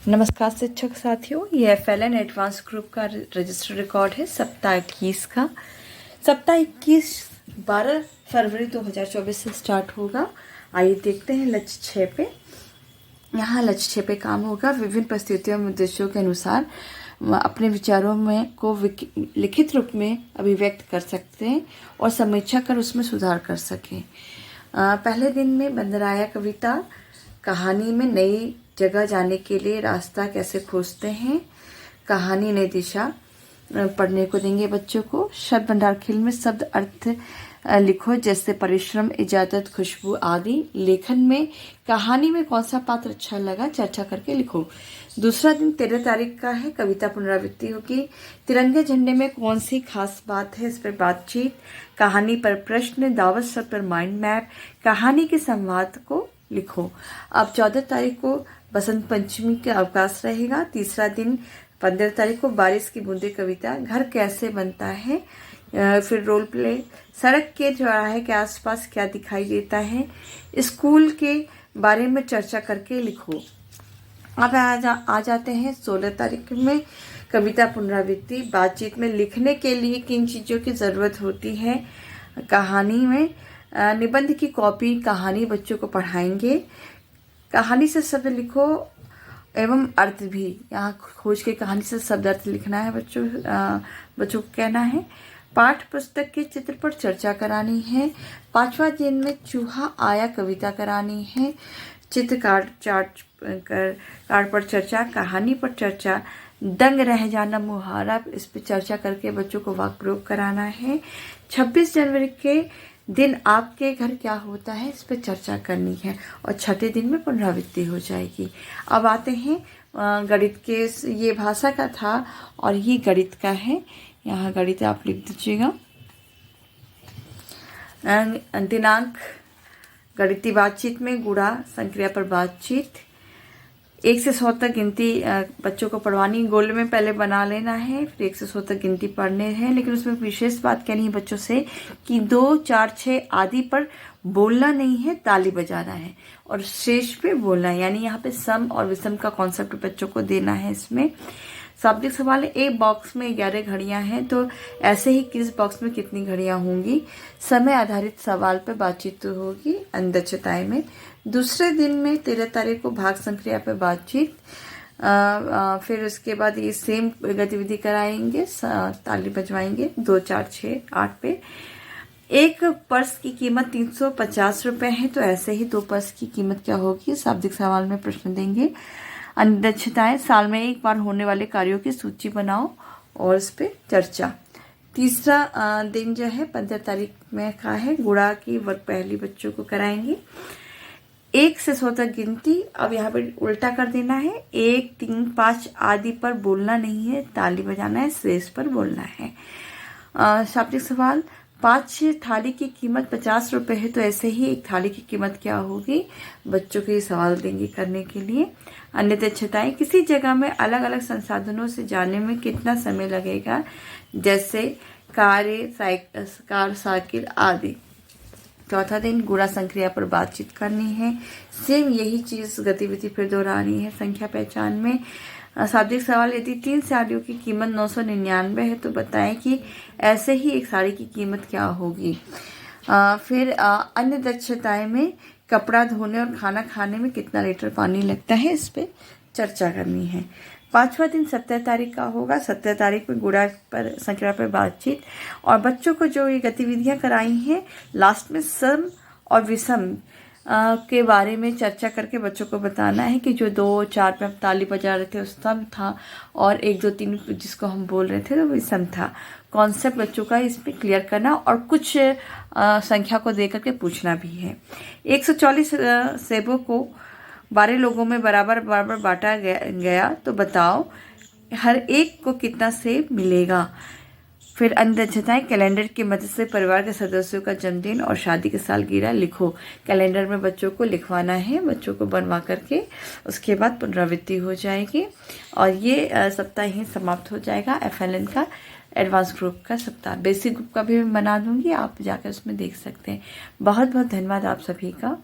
नमस्कार शिक्षक साथियों, ये FLN एडवांस ग्रुप का रजिस्टर रिकॉर्ड है सप्ताह 21 का। सप्ताह 21 12 फरवरी 2024 से स्टार्ट होगा। आइए देखते हैं लक्ष्य 6 पे। यहाँ लक्ष्य 6 पे काम होगा। विभिन्न परिस्थितियों में उद्देश्यों के अनुसार अपने विचारों में को लिखित रूप में अभिव्यक्त कर सकते हैं और समीक्षा कर उसमें सुधार कर सकें। पहले दिन में बंदराया कविता, कहानी में नई जगह जाने के लिए रास्ता कैसे खोजते हैं, कहानी नई दिशा पढ़ने को देंगे बच्चों को। शब्द भंडार खेल में शब्द अर्थ लिखो, जैसे परिश्रम, इजाजत, खुशबू आदि। लेखन में कहानी में कौन सा पात्र अच्छा लगा चर्चा करके लिखो। दूसरा दिन 13 तारीख का है। कविता पुनरावृत्ति होगी। तिरंगे झंडे में कौन सी खास बात है, इस पर बातचीत। कहानी पर प्रश्न, दावत सब पर माइंड मैप। कहानी के संवाद को लिखो। अब 14 तारीख को बसंत पंचमी का अवकाश रहेगा। तीसरा दिन 15 तारीख को बारिश की बूंदे कविता, घर कैसे बनता है। फिर रोल प्ले, सड़क के चौराहे के आसपास क्या दिखाई देता है। स्कूल के बारे में चर्चा करके लिखो। अब आ जाते हैं 16 तारीख में कविता पुनरावृत्ति। बातचीत में लिखने के लिए किन चीज़ों की ज़रूरत होती है। कहानी में निबंध की कॉपी, कहानी बच्चों को पढ़ाएंगे। कहानी से शब्द लिखो एवं अर्थ भी। यहाँ खोज के कहानी से शब्द अर्थ लिखना है बच्चों को कहना है। पाठ पुस्तक के चित्र पर चर्चा करानी है। 5वां दिन में चूहा आया कविता करानी है। चित्र कार्ड पर चर्चा, कहानी पर चर्चा। दंग रह जाना मुहावरा, इस पर चर्चा करके बच्चों को वाक्य प्रयोग कराना है। 26 जनवरी के दिन आपके घर क्या होता है, इस पर चर्चा करनी है और छठे दिन में पुनरावृत्ति हो जाएगी। अब आते हैं गणित के। ये भाषा का था और ये गणित का है। यहाँ गणित आप लिख दीजिएगा। दिनांक गणितीय बातचीत में गुणा संक्रिया पर बातचीत। 1 से 100 तक गिनती बच्चों को पढ़वानी। गोल में पहले बना लेना है, फिर 1 से 100 तक गिनती पढ़ने हैं। लेकिन उसमें विशेष बात कहनी है बच्चों से कि 2, 4, 6 आदि पर बोलना नहीं है, ताली बजाना है और शेष पे बोलना है। यानी यहाँ पे सम और विषम का कॉन्सेप्ट बच्चों को देना है। इसमें शाब्दिक सवाल है। एक बॉक्स में 11 घड़ियां हैं, तो ऐसे ही किस बॉक्स में कितनी घड़ियां होंगी। समय आधारित सवाल पर बातचीत होगी अध्यक्षताएं में। दूसरे दिन में 13 तारीख को भाग संक्रिया पर बातचीत। फिर उसके बाद ये सेम गतिविधि कराएंगे, ताली बजवाएंगे 2, 4, 6, 8 पे। एक पर्स की कीमत 350 रुपये है, तो ऐसे ही 2 पर्स की कीमत क्या होगी, शाब्दिक सवाल में प्रश्न देंगे। अध्यक्षताएं, साल में एक बार होने वाले कार्यों की सूची बनाओ और इस पे चर्चा। तीसरा दिन जो है 15 तारीख में का है। गुणा की वर्ग पहली बच्चों को कराएंगे। 1 से 100 तक गिनती। अब यहाँ पे उल्टा कर देना है। 1, 3, 5 आदि पर बोलना नहीं है, ताली बजाना है, शेष पर बोलना है। शाब्दिक सवाल, 5 थाली की कीमत 50 रुपये है, तो ऐसे ही एक थाली की कीमत क्या होगी, बच्चों के सवाल देंगे करने के लिए। अन्य दक्षताएं, किसी जगह में अलग अलग संसाधनों से जाने में कितना समय लगेगा, जैसे कार, साइकिल आदि। चौथा दिन गुणा संक्रिया पर बातचीत करनी है। सेम यही चीज गतिविधि फिर दोहरानी है। संख्या पहचान में शाब्दिक सवाल, यदि 3 साड़ियों की कीमत 999 है, तो बताएं कि ऐसे ही एक साड़ी की कीमत क्या होगी। फिर अन्य दक्षताएं में कपड़ा धोने और खाना खाने में कितना लीटर पानी लगता है, इस पे चर्चा करनी है। 5वां दिन 17 तारीख का होगा। 17 तारीख में गुणा पर संक्रिया पर बातचीत और बच्चों को जो ये गतिविधियां कराई हैं, लास्ट में सम और विषम के बारे में चर्चा करके बच्चों को बताना है कि जो 2, 4 पे हम ताली बजा रहे थे, उस सम था और 1, 2, 3 जिसको हम बोल रहे थे, तो विषम था। कॉन्सेप्ट बच्चों का इस पे क्लियर करना और कुछ संख्या को दे करके पूछना भी है। 140 सेबों को 12 लोगों में बराबर बांटा गया, तो बताओ हर एक को कितना सेब मिलेगा। फिर अध्यक्षताएं, कैलेंडर की मदद से परिवार के सदस्यों का जन्मदिन और शादी की सालगिरह लिखो। कैलेंडर में बच्चों को लिखवाना है, बच्चों को बनवा करके उसके बाद पुनरावृत्ति हो जाएगी और ये सप्ताह ही समाप्त हो जाएगा। FLN का एडवांस ग्रुप का सप्ताह। बेसिक ग्रुप का भी मैं बना दूंगी, आप जाकर उसमें देख सकते हैं। बहुत बहुत धन्यवाद आप सभी का।